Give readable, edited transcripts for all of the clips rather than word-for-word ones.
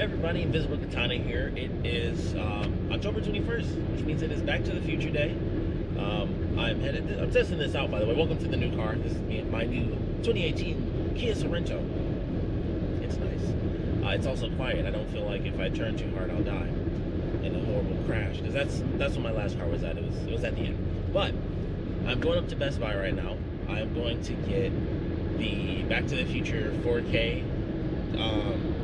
everybody? Invisiblekatana here. It is October 21st, which means it is Back to the Future Day. I'm testing this out, by the way. Welcome to the new car. This is my new 2018 Kia Sorento. It's nice. It's also quiet. I don't feel like if I turn too hard, I'll die in a horrible crash. Because that's what my last car was at. It was at the end. But I'm going up to Best Buy right now. I'm going to get the Back to the Future 4K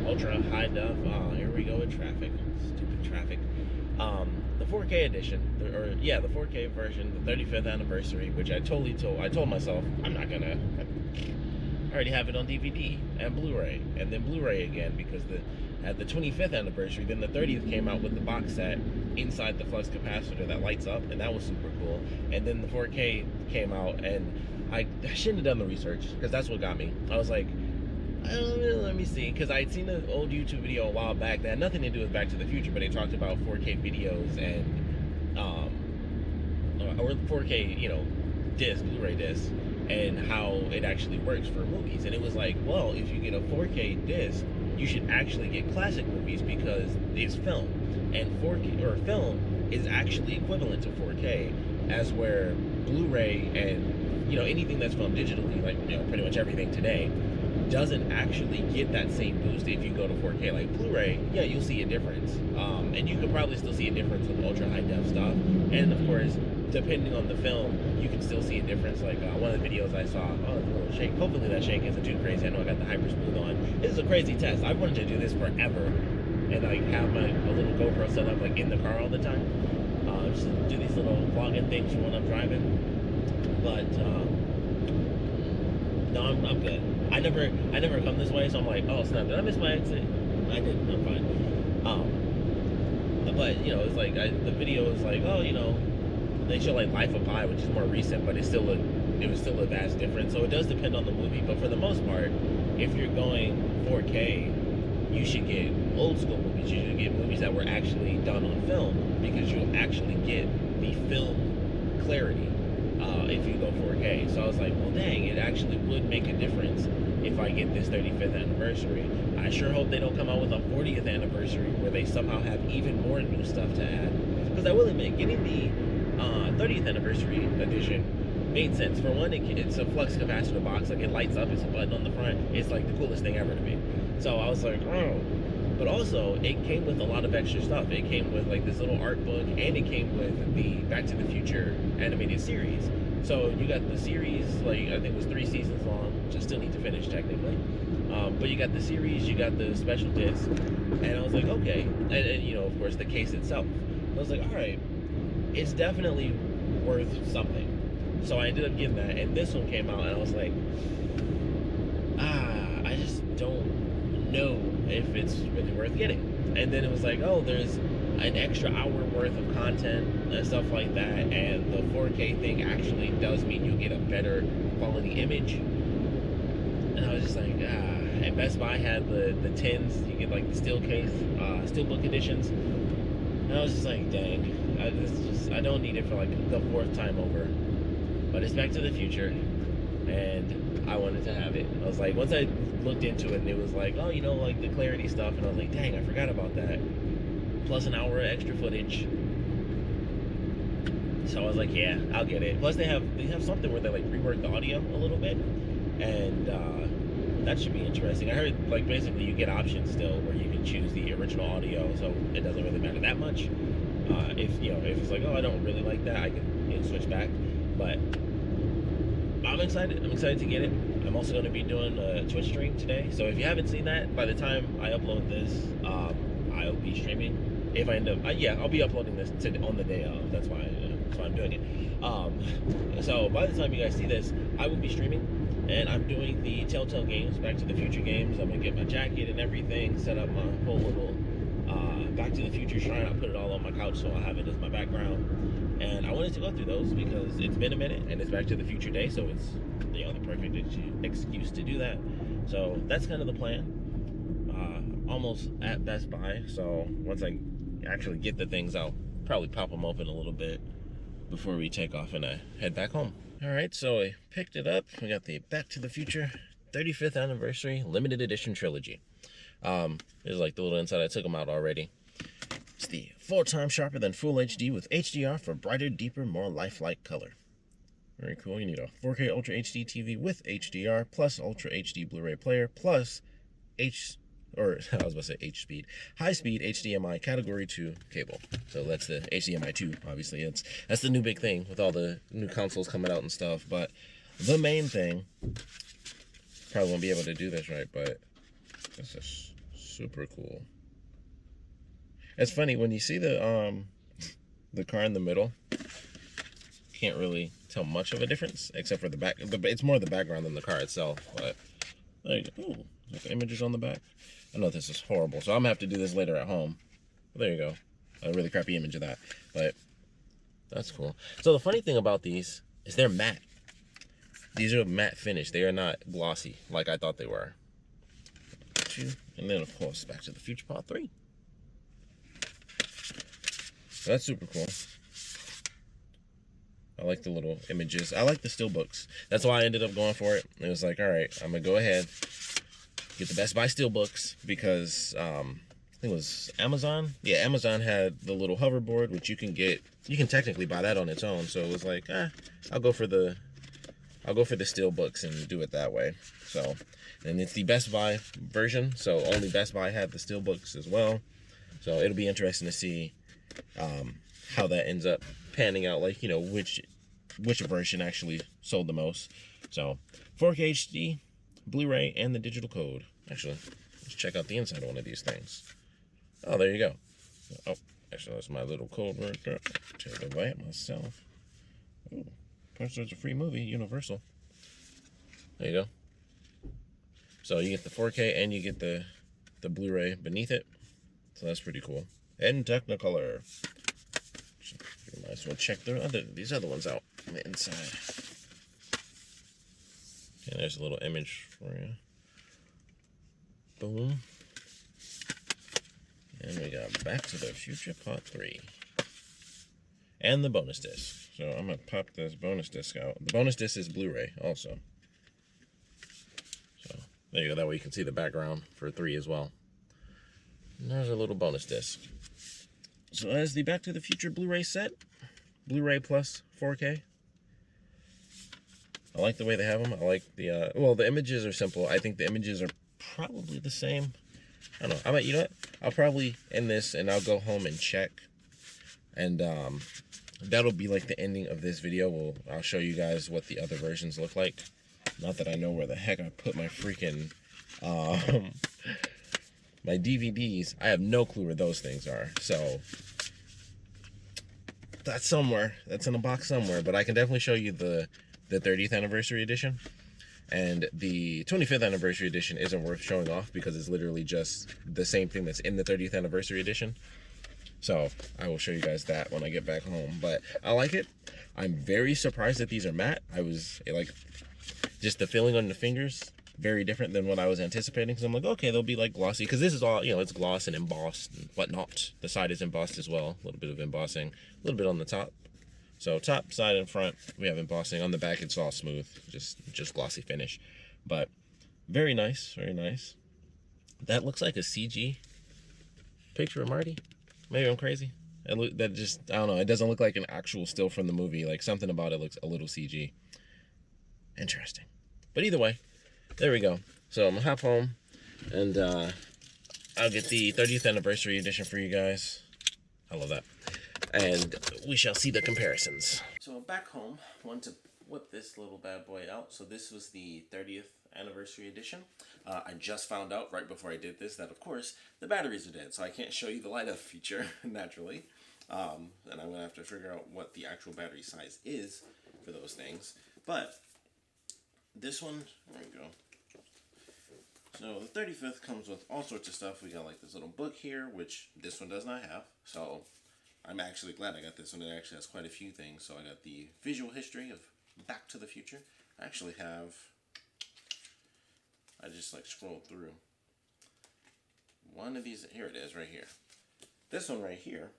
ultra high def. Here we go with traffic. Stupid traffic. The 4K edition, the 4K version, the 35th anniversary, which I told myself I'm not gonna. I already have it on DVD and Blu-ray, and then Blu-ray again because at the 25th anniversary, then the 30th came out with the box set inside the flux capacitor that lights up, and that was super cool. And then the 4K came out, and I shouldn't have done the research because that's what got me. I was like, let me see, because I'd seen an old YouTube video a while back that had nothing to do with Back to the Future, but they talked about 4K videos and or 4K, disc, Blu-ray disc, and how it actually works for movies. And it was like, well, if you get a 4K disc, you should actually get classic movies because it's film, and 4K or film is actually equivalent to 4K, as where Blu-ray and anything that's filmed digitally, like pretty much everything today, doesn't actually get that same boost if you go to 4K. Like Blu-ray, yeah, you'll see a difference, and you can probably still see a difference with ultra high def stuff. And of course, depending on the film, you can still see a difference. Like one of the videos I saw, a little shake. Hopefully that shake isn't too crazy. I know I got the hyper smooth on. This is a crazy test. I've wanted to do this forever, and like have a little GoPro set up like in the car all the time. Just do these little vlogging things when I'm driving. But no, I'm good. I never come this way, so I'm like, oh snap, did I miss my exit? I didn't. I'm fine. But it's like the video is like, oh, they show like Life of Pi, which is more recent, but it was still a vast difference. So it does depend on the movie, but for the most part, if you're going 4K, you should get old school movies. You should get movies that were actually done on film, because you'll actually get the film clarity if you go 4K. So I was like, well, dang, it actually would make a difference if I get this 35th anniversary. I sure hope they don't come out with a 40th anniversary where they somehow have even more new stuff to add. Because I will admit, getting the 30th anniversary edition made sense. For one, it's a flux capacitor box. Like, it lights up. It's a button on the front. It's like the coolest thing ever to me. So I was like, oh. But also, it came with a lot of extra stuff. It came with like this little art book, and it came with the Back to the Future animated series. So you got the series, like I think it was 3 seasons long, which I still need to finish technically. But you got the series, you got the special disc, and I was like, okay. And of course, the case itself. I was like, all right, it's definitely worth something. So I ended up getting that, and this one came out, and I was like, I just don't know if it's really worth getting. And then it was like, oh, there's an extra hour worth of content and stuff like that, and the 4K thing actually does mean you get a better quality image. And I was just like, and Best Buy had the tins. You get like the steel case, steelbook editions, and I was just like, dang, I don't need it for like the 4th time over. But it's Back to the Future, and I wanted to have it. I was like, once I looked into it, and it was like, oh, like the clarity stuff, and I was like, dang, I forgot about that. Plus an hour of extra footage. So I was like, yeah, I'll get it. Plus they have something where they like rework the audio a little bit, and that should be interesting. I heard like basically you get options still where you can choose the original audio, so it doesn't really matter that much. If it's like, oh, I don't really like that, I can switch back. But I'm excited. I'm excited to get it. I'm also going to be doing a Twitch stream today. So if you haven't seen that, by the time I upload this, I'll be streaming. If I end up, I'll be uploading this on the day of. That's why I'm doing it. So by the time you guys see this, I will be streaming, and I'm doing the Telltale games, Back to the Future games. I'm gonna get my jacket and everything, set up my whole little Back to the Future shrine. I'll put it all on my couch, so I'll have it as my background. And I wanted to go through those because it's been a minute, and it's Back to the Future Day, so it's the perfect excuse to do that. So that's kind of the plan. Almost at Best Buy, so once I actually get the things, I'll probably pop them open a little bit before we take off and I head back home. All right, so I picked it up. We got the Back to the Future 35th anniversary limited edition trilogy. There's like the little inside. I took them out already. It's the 4 times sharper than Full HD with HDR for brighter, deeper, more lifelike color. Very cool. You need a 4K Ultra HD TV with HDR plus Ultra HD Blu-ray player plus I was about to say high-speed HDMI Category 2 cable. So that's the HDMI 2, obviously. That's the new big thing with all the new consoles coming out and stuff. But the main thing, probably won't be able to do this right, but this is super cool. It's funny when you see the car in the middle. Can't really tell much of a difference except for the back. It's more the background than the car itself. But there you go. Ooh, like the images on the back. I know this is horrible, so I'm gonna have to do this later at home. But there you go. A really crappy image of that, but that's cool. So the funny thing about these is they're matte. These are matte finish. They are not glossy like I thought they were. And then of course Back to the Future Part 3. So that's super cool. I like the little images. I like the steelbooks. That's why I ended up going for it. It was like, all right, I'm gonna go ahead, get the Best Buy steelbooks because I think it was Amazon. Yeah, Amazon had the little hoverboard, which you can get. You can technically buy that on its own. So it was like, I'll go for the steelbooks and do it that way. So, and it's the Best Buy version. So only Best Buy had the steelbooks as well. So it'll be interesting to see how that ends up panning out, like, you know, which version actually sold the most. So 4K HD, Blu-ray, and the digital code. Actually, let's check out the inside of one of these things. Oh, there you go. Oh, actually, that's my little code right there. Take it away myself. Oh, plus there's a free movie, Universal. There you go. So you get the 4K and you get the Blu-ray beneath it. So that's pretty cool. And Technicolor. You might as well check these other ones out on the inside. And there's a little image for you. Boom. And we got Back to the Future Part 3. And the bonus disc. So I'm going to pop this bonus disc out. The bonus disc is Blu-ray also. So there you go. That way you can see the background for 3 as well. And there's a little bonus disc. So as the Back to the Future Blu-ray set, Blu-ray plus 4K. I like the way they have them. I like the, well, the images are simple. I think the images are probably the same. I don't know. You know what? I'll probably end this and I'll go home and check. And that'll be like the ending of this video. I'll show you guys what the other versions look like. Not that I know where the heck I put my freaking, my DVDs. I have no clue where those things are. So that's somewhere. That's in a box somewhere. But I can definitely show you the 30th anniversary edition. And the 25th anniversary edition isn't worth showing off because it's literally just the same thing that's in the 30th anniversary edition. So I will show you guys that when I get back home. But I like it. I'm very surprised that these are matte. I was like, just the feeling on the fingers, very different than what I was anticipating. Because I'm like, okay, they'll be like glossy. Because this is all, you know, it's gloss and embossed and whatnot. The side is embossed as well. A little bit of embossing. A little bit on the top. So top, side, and front, we have embossing. On the back, it's all smooth, just glossy finish. But very nice, very nice. That looks like a CG picture of Marty. Maybe I'm crazy. That just, I don't know. It doesn't look like an actual still from the movie. Like something about it looks a little CG. Interesting. But either way, there we go. So I'm gonna hop home, and I'll get the 30th anniversary edition for you guys. I love that. And we shall see the comparisons. So I'm back home. Want to whip this little bad boy out. So this was the 30th anniversary edition. I just found out right before I did this that, of course, the batteries are dead. So I can't show you the light up feature, naturally. And I'm going to have to figure out what the actual battery size is for those things. But this one, there we go. So the 35th comes with all sorts of stuff. We got like this little book here, which this one does not have. So I'm actually glad I got this one. It actually has quite a few things. So I got the visual history of Back to the Future. I actually have, I just like scrolled through one of these. Here it is right here. This one right here,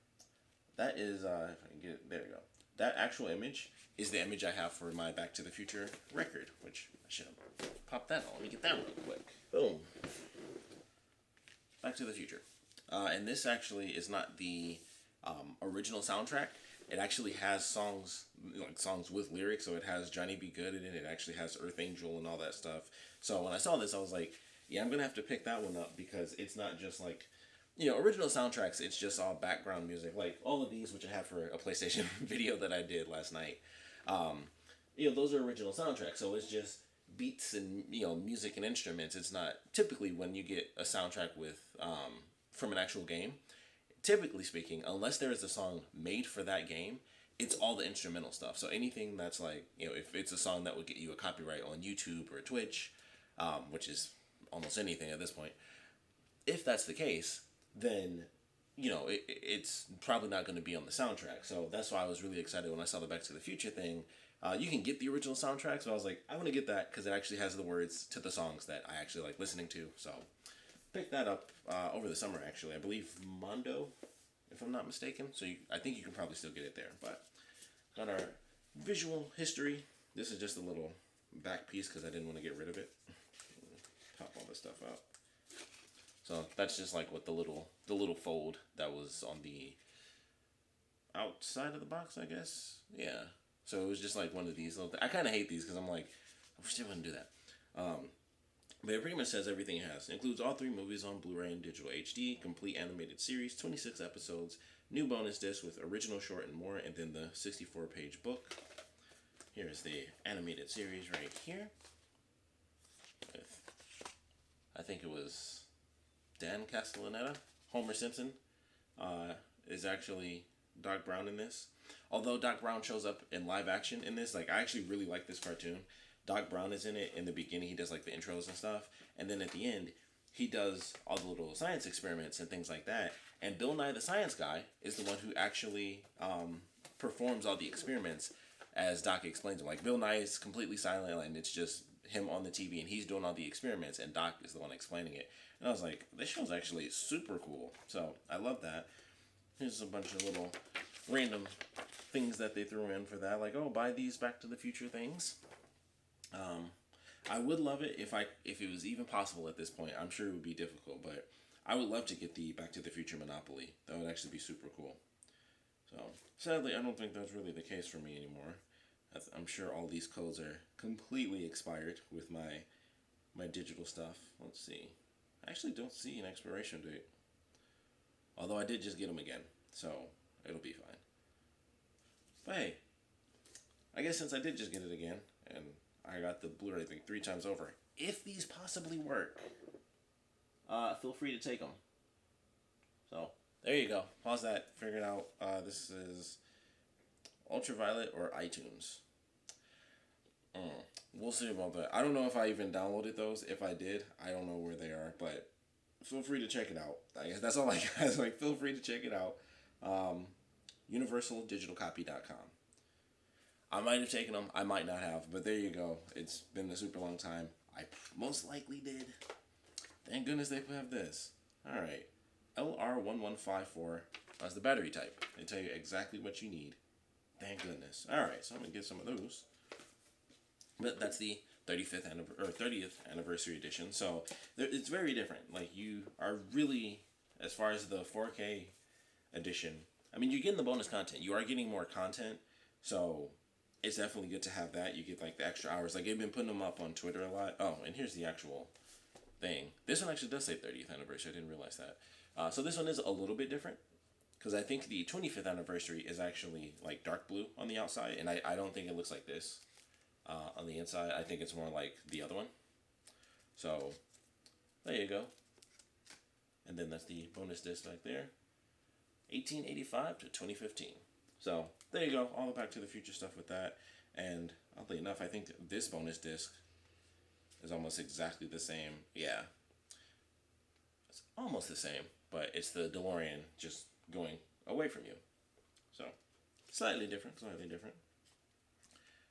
that is, if I can get it, there you go. That actual image is the image I have for my Back to the Future record, which I should have popped that on. Let me get that real quick. Boom. Back to the Future. And this actually is not the original soundtrack. It actually has songs, like songs with lyrics, so it has Johnny Be Good in it. It actually has Earth Angel and all that stuff. So when I saw this, I was like, yeah, I'm gonna have to pick that one up because it's not just like, original soundtracks. It's just all background music, like all of these, which I have for a PlayStation video that I did last night. Um, those are original soundtracks, so it's just beats and music and instruments. It's not typically when you get a soundtrack with from an actual game, typically speaking, unless there is a song made for that game, it's all the instrumental stuff. So anything that's like, if it's a song that would get you a copyright on YouTube or Twitch, which is almost anything at this point, if that's the case, then it's probably not going to be on the soundtrack. So that's why I was really excited when I saw the Back to the Future thing. You can get the original soundtrack, so I was like, I want to get that because it actually has the words to the songs that I actually like listening to. So picked that up over the summer, actually. I believe Mondo, if I'm not mistaken. So I think you can probably still get it there. But got our visual history. This is just a little back piece because I didn't want to get rid of it. Pop all this stuff out. So that's just like what the little fold that was on the outside of the box, I guess. Yeah. So it was just like one of these little. I kind of hate these because I'm like, I wish they wouldn't do that. But it pretty much says everything it has. It includes all 3 movies on Blu-ray and digital HD, complete animated series, 26 episodes, new bonus disc with original short and more, and then the 64-page book. Here's the animated series right here. With, I think it was Dan Castellaneta. Homer Simpson is actually Doc Brown in this. Although Doc Brown shows up in live action in this, like I actually really like this cartoon. Doc Brown is in it. In the beginning, he does like the intros and stuff, and then at the end, he does all the little science experiments and things like that. And Bill Nye the Science Guy is the one who actually performs all the experiments, as Doc explains them. Like Bill Nye is completely silent, and it's just him on the TV, and he's doing all the experiments, and Doc is the one explaining it. And I was like, this show's actually super cool. So I love that. Here's a bunch of little random things that they threw in for that, like, oh, buy these Back to the Future things. I would love it if it was even possible at this point. I'm sure it would be difficult, but I would love to get the Back to the Future Monopoly. That would actually be super cool. So sadly, I don't think that's really the case for me anymore. I'm sure all these codes are completely expired with my digital stuff. Let's see. I actually don't see an expiration date. Although I did just get them again, so it'll be fine. But hey, I guess since I did just get it again, and I got the Blu-ray thing 3 times over, if these possibly work, feel free to take them. So, there you go. Pause that, figure it out. This is Ultraviolet or iTunes. We'll see about that. I don't know if I even downloaded those. If I did, I don't know where they are, but feel free to check it out. I guess that's all I got. Like, feel free to check it out. UniversalDigitalCopy.com. I might have taken them. I might not have. But there you go. It's been a super long time. I most likely did. Thank goodness they have this. Alright. LR1154. That's the battery type. They tell you exactly what you need. Thank goodness. Alright, so I'm going to get some of those. But that's the 30th anniversary edition. So it's very different. Like, you are really, as far as the 4K edition, I mean, you're getting the bonus content. You are getting more content. So it's definitely good to have that. You get like the extra hours. Like, they've been putting them up on Twitter a lot. Oh, and here's the actual thing. This one actually does say 30th anniversary. I didn't realize that. So this one is a little bit different, because I think the 25th anniversary is actually like dark blue on the outside, and I don't think it looks like this on the inside. I think it's more like the other one. So there you go. And then that's the bonus disc right there. 1885 to 2015. So there you go. All the Back to the Future stuff with that. And oddly enough, I think this bonus disc is almost exactly the same. Yeah. It's almost the same, but it's the DeLorean just going away from you. So slightly different,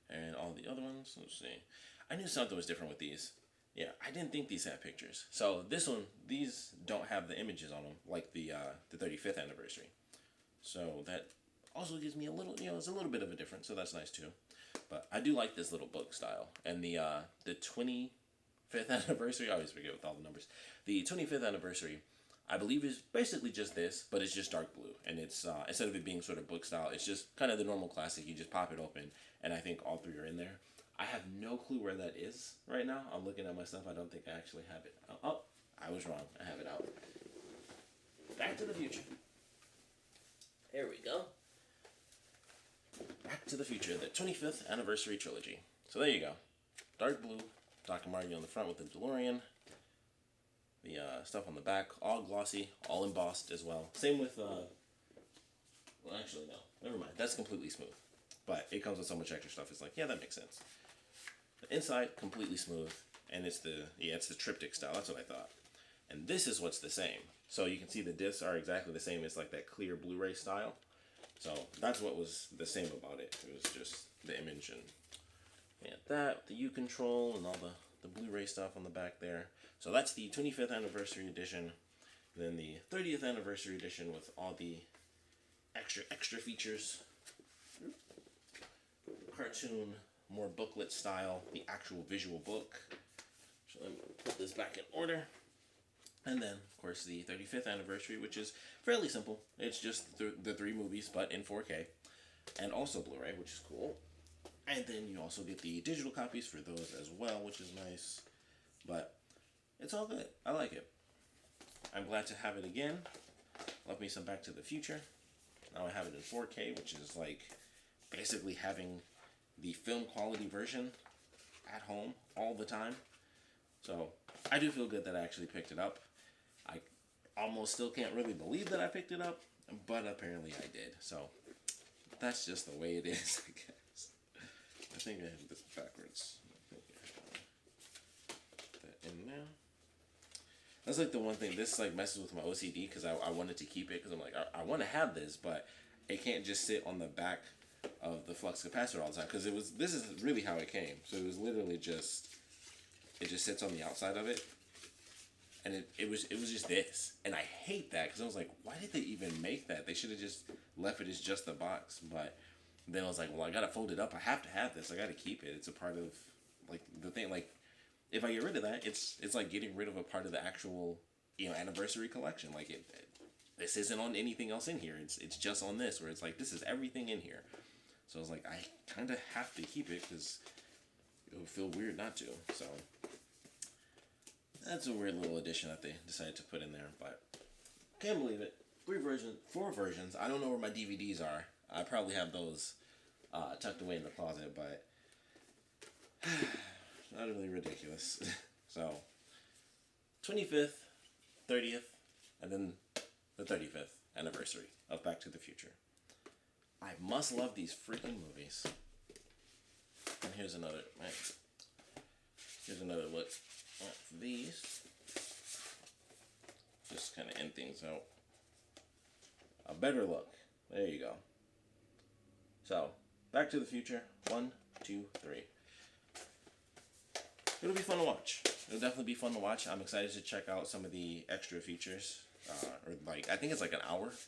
And all the other ones, let's see. I knew something was different with these. Yeah, I didn't think these had pictures. So this one, these don't have the images on them like the 35th anniversary. So that also gives me a little, it's a little bit of a difference. So that's nice too. But I do like this little book style. And the 25th anniversary, I always forget with all the numbers. The 25th anniversary, I believe is basically just this, but it's just dark blue, and it's instead of it being sort of book style, it's just kind of the normal classic. You just pop it open, and I think all three are in there. I have no clue where that is right now. I'm looking at my stuff. I don't think I actually have it. Oh, I was wrong. I have it out. Back to the Future. Here we go. Back to the Future, the 25th anniversary trilogy. So there you go. Dark blue, Dr. Marty on the front with the DeLorean. The stuff on the back, all glossy, all embossed as well. Same with, well, actually, no. Never mind. That's completely smooth. But it comes with so much extra stuff. It's like, yeah, that makes sense. The inside, completely smooth. And it's the triptych style. That's what I thought. And this is what's the same. So you can see the discs are exactly the same. It's like that clear Blu-ray style. So that's what was the same about it. It was just the image and that, the U control and all the Blu-ray stuff on the back there. So that's the 25th anniversary edition. Then the 30th anniversary edition with all the extra features. Cartoon, more booklet style, the actual visual book. So let me put this back in order. And then, of course, the 35th anniversary, which is fairly simple. It's just the three movies, but in 4K. And also Blu-ray, which is cool. And then you also get the digital copies for those as well, which is nice. But it's all good. I like it. I'm glad to have it again. Love me some Back to the Future. Now I have it in 4K, which is like basically having the film quality version at home all the time. So I do feel good that I actually picked it up. I almost still can't really believe that I picked it up, but apparently I did. So that's just the way it is, I guess. I think I have this backwards. Put that in there. That's like the one thing. This like messes with my OCD because I wanted to keep it because I'm like I want to have this, but it can't just sit on the back of the flux capacitor all the time because this is really how it came. So it was literally just sits on the outside of it. And it was just this. And I hate that because I was like, why did they even make that? They should have just left it as just the box. But then I was like, well, I got to fold it up. I have to have this. I got to keep it. It's a part of, like, the thing. Like, if I get rid of that, it's like getting rid of a part of the actual, anniversary collection. Like, this isn't on anything else in here. It's just on this, where it's like, this is everything in here. So I was like, I kind of have to keep it because it would feel weird not to. So that's a weird little addition that they decided to put in there, but can't believe it. 4 versions. I don't know where my DVDs are. I probably have those tucked away in the closet, but not really ridiculous. So 25th, 30th, and then the 35th anniversary of Back to the Future. I must love these freaking movies. And here's another look at these. Just kind of end things out. A better look. There you go. So, Back to the Future. 1, 2, 3. It'll be fun to watch. It'll definitely be fun to watch. I'm excited to check out some of the extra features. I think it's like an hour's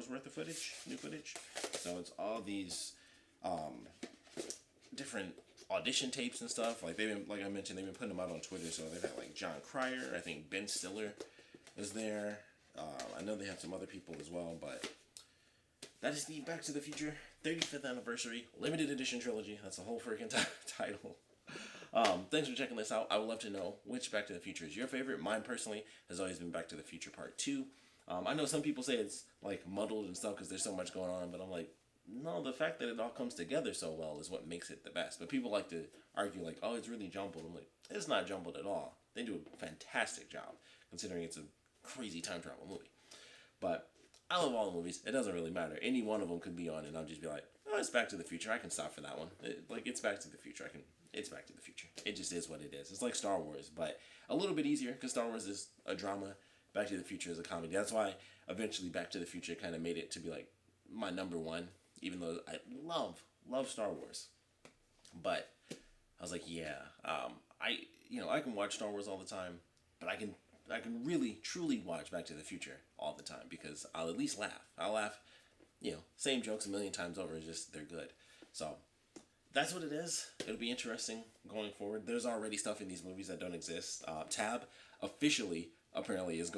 worth of footage, new footage. So it's all these different audition tapes and stuff. Like like I mentioned, they've been putting them out on Twitter. So they've got like John Cryer. I think Ben Stiller is there. I know they have some other people as well, but that is the Back to the Future 35th anniversary limited edition trilogy. That's the whole freaking title. Thanks for checking this out. I would love to know which Back to the Future is your favorite. Mine personally has always been Back to the Future Part 2. I know some people say it's like muddled and stuff because there's so much going on, but I'm like, no, the fact that it all comes together so well is what makes it the best. But people like to argue like, oh, it's really jumbled. I'm like, it's not jumbled at all. They do a fantastic job considering it's a crazy time travel movie. But I love all the movies. It doesn't really matter. Any one of them could be on and I'll just be like, oh, it's Back to the Future. I can stop for that one. It's Back to the Future. It's Back to the Future. It just is what it is. It's like Star Wars, but a little bit easier because Star Wars is a drama. Back to the Future is a comedy. That's why eventually Back to the Future kind of made it to be like my number one, even though I love Star Wars. But I was like, yeah, I can watch Star Wars all the time, but I can really truly watch Back to the Future all the time because I'll at least laugh. I'll laugh, same jokes a million times over. It's just they're good. So that's what it is. It'll be interesting going forward. There's already stuff in these movies that don't exist. Tab officially apparently is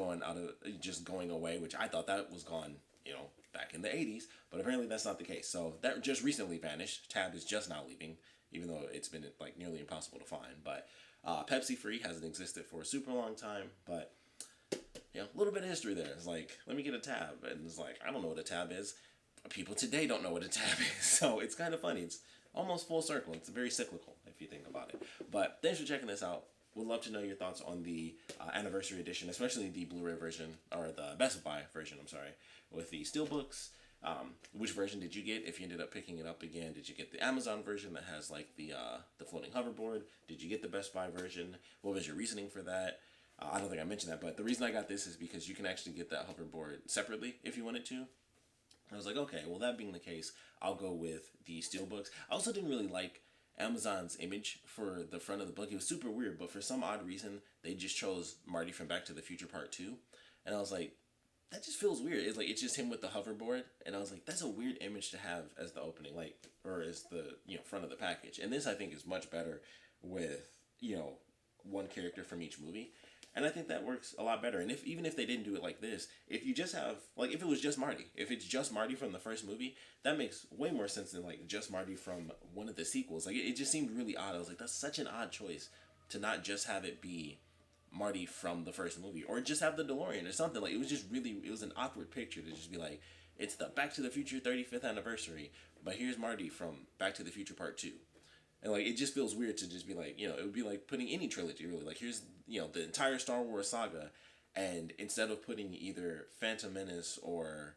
just going away, which I thought that was gone, back in the 80s, but apparently that's not the case. So that just recently vanished. Tab is just now leaving, even though it's been like nearly impossible to find. But Pepsi Free hasn't existed for a super long time, but a little bit of history there. It's like, let me get a tab, and it's like, I don't know what a tab is. People today don't know what a tab is, so it's kind of funny. It's almost full circle. It's very cyclical if you think about it. But thanks for checking this out. Would love to know your thoughts on the anniversary edition, especially the Blu-ray version, or the Best Buy version, I'm sorry, with the steelbooks. Which version did you get? If you ended up picking it up again, did you get the Amazon version that has like the floating hoverboard? Did you get the Best Buy version? What was your reasoning for that? I don't think I mentioned that, but the reason I got this is because you can actually get that hoverboard separately if you wanted to. I was like, okay, well, that being the case, I'll go with the steelbooks. I also didn't really like Amazon's image for the front of the book. It was super weird, but for some odd reason, they just chose Marty from Back to the Future Part 2. And I was like, that just feels weird. It's like, it's just him with the hoverboard. And I was like, that's a weird image to have as the opening, like, or as the, front of the package. And this, I think, is much better with, one character from each movie. And I think that works a lot better. And even if they didn't do it like this, if you just have, like, if it was just Marty, if it's just Marty from the first movie, that makes way more sense than, like, just Marty from one of the sequels. Like, it just seemed really odd. I was like, that's such an odd choice to not just have it be Marty from the first movie, or just have the DeLorean or something. Like, it was an awkward picture to just be like, it's the Back to the Future 35th anniversary, but here's Marty from Back to the Future Part 2. And, like, it just feels weird to just be like, it would be like putting any trilogy, really. Like, here's, the entire Star Wars saga, and instead of putting either Phantom Menace or,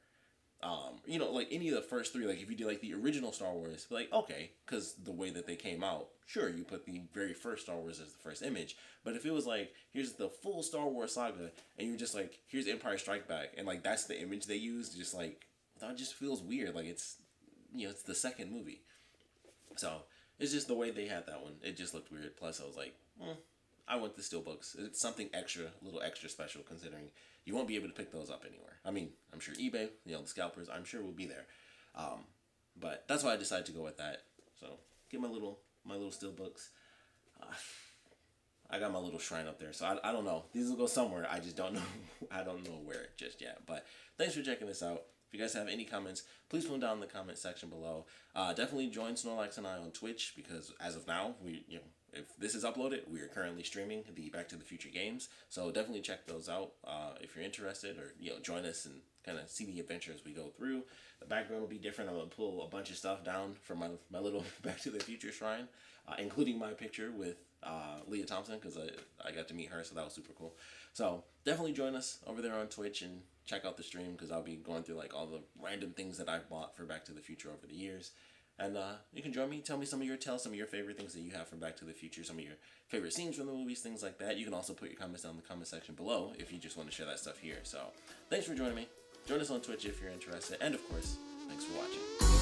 like any of the first three, like, if you do, like, the original Star Wars, like, okay, because the way that they came out, sure, you put the very first Star Wars as the first image. But if it was, like, here's the full Star Wars saga, and you're just like, here's Empire Strike Back, and, like, that's the image they used, just, like, that just feels weird. Like, it's, it's the second movie. So it's just the way they had that one. It just looked weird. Plus, I was like, I want the steelbooks. It's something extra, a little extra special, considering you won't be able to pick those up anywhere. I mean, I'm sure eBay, the scalpers, I'm sure will be there. But that's why I decided to go with that. So get my little steelbooks. I got my little shrine up there, so I don't know. These will go somewhere. I just don't know. I don't know where just yet. But thanks for checking this out. If you guys have any comments, please put them down in the comment section below. Definitely join Snorlax and I on Twitch, because as of now, if this is uploaded, we are currently streaming the Back to the Future games. So definitely check those out if you're interested, or join us and kind of see the adventure as we go through. The background will be different. I'm gonna pull a bunch of stuff down from my little Back to the Future shrine, including my picture with Leah Thompson, because I got to meet her, so that was super cool. So definitely join us over there on Twitch and check out the stream, because I'll be going through like all the random things that I've bought for Back to the Future over the years. And you can join me, tell me some of your favorite things that you have from Back to the Future, some of your favorite scenes from the movies, things like that. You can also put your comments down in the comment section below if you just want to share that stuff here. So thanks for joining me. Join us on Twitch if you're interested. And of course, thanks for watching.